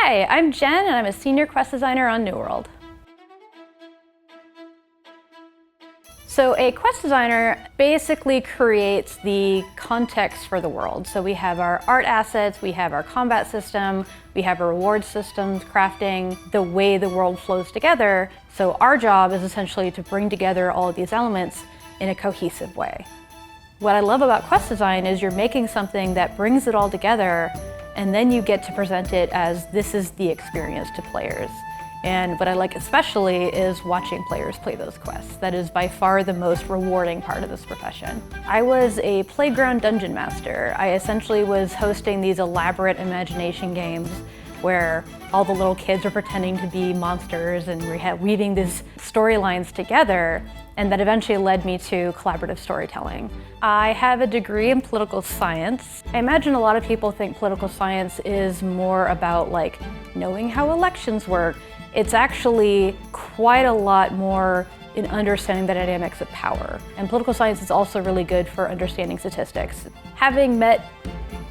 Hi, I'm Jen and I'm a senior quest designer on New World. So a quest designer basically creates the context for the world. So we have our art assets, we have our combat system, we have our reward systems, crafting, the way the world flows together. So our job is essentially to bring together all of these elements in a cohesive way. What I love about quest design is you're making something that brings it all together, and then you get to present it as this is the experience to players. And what I like especially is watching players play those quests. That is by far the most rewarding part of this profession. I was a playground dungeon master. I essentially was hosting these elaborate imagination games where all the little kids were pretending to be monsters and we had weaving these storylines together, and that eventually led me to collaborative storytelling. I have a degree in political science. I imagine a lot of people think political science is more about like knowing how elections work. It's actually quite a lot more in understanding the dynamics of power. And political science is also really good for understanding statistics. Having met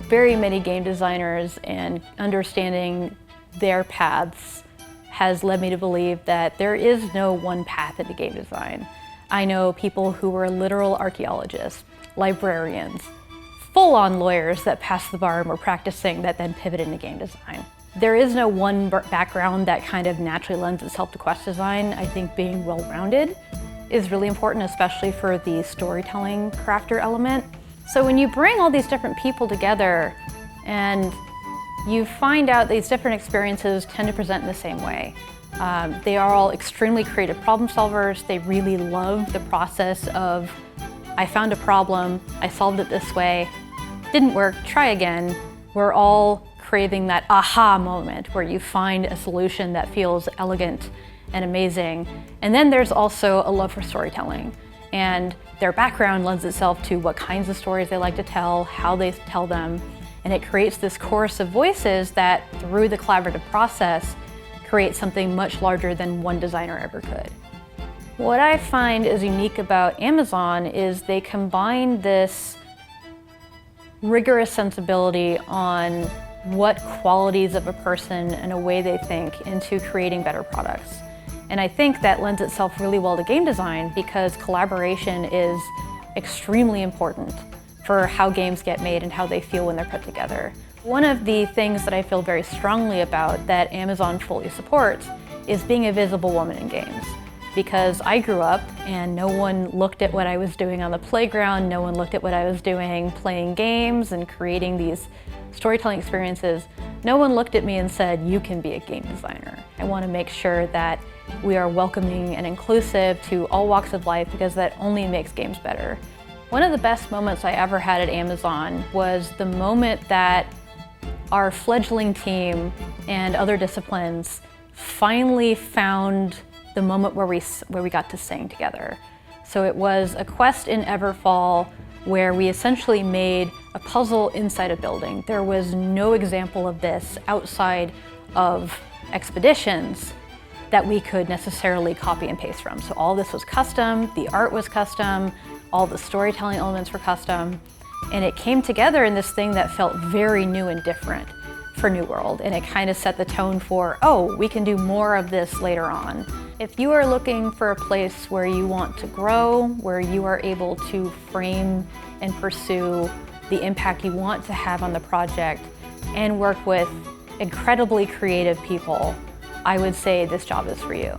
very many game designers and understanding their paths has led me to believe that there is no one path into game design. I know people who were literal archaeologists, librarians, full-on lawyers that passed the bar and were practicing that then pivoted into game design. There is no one background that kind of naturally lends itself to quest design. I think being well-rounded is really important, especially for the storytelling crafter element. So when you bring all these different people together and you find out these different experiences tend to present in the same way. They are all extremely creative problem solvers. They really love the process of, I found a problem, I solved it this way, didn't work, try again. We're all craving that aha moment where you find a solution that feels elegant and amazing. And then there's also a love for storytelling. And their background lends itself to what kinds of stories they like to tell, how they tell them. And it creates this chorus of voices that, through the collaborative process, create something much larger than one designer ever could. What I find is unique about Amazon is they combine this rigorous sensibility on what qualities of a person and a way they think into creating better products. And I think that lends itself really well to game design because collaboration is extremely important for how games get made and how they feel when they're put together. One of the things that I feel very strongly about that Amazon fully supports is being a visible woman in games. Because I grew up and no one looked at what I was doing on the playground, no one looked at what I was doing playing games and creating these storytelling experiences. No one looked at me and said, you can be a game designer. I want to make sure that we are welcoming and inclusive to all walks of life because that only makes games better. One of the best moments I ever had at Amazon was the moment that our fledgling team and other disciplines finally found the moment where we got to sing together. So it was a quest in Everfall where we essentially made a puzzle inside a building. There was no example of this outside of expeditions that we could necessarily copy and paste from. So all this was custom, the art was custom, all the storytelling elements were custom, and it came together in this thing that felt very new and different for New World, and it kind of set the tone for, oh, we can do more of this later on. If you are looking for a place where you want to grow, where you are able to frame and pursue the impact you want to have on the project and work with incredibly creative people, I would say this job is for you.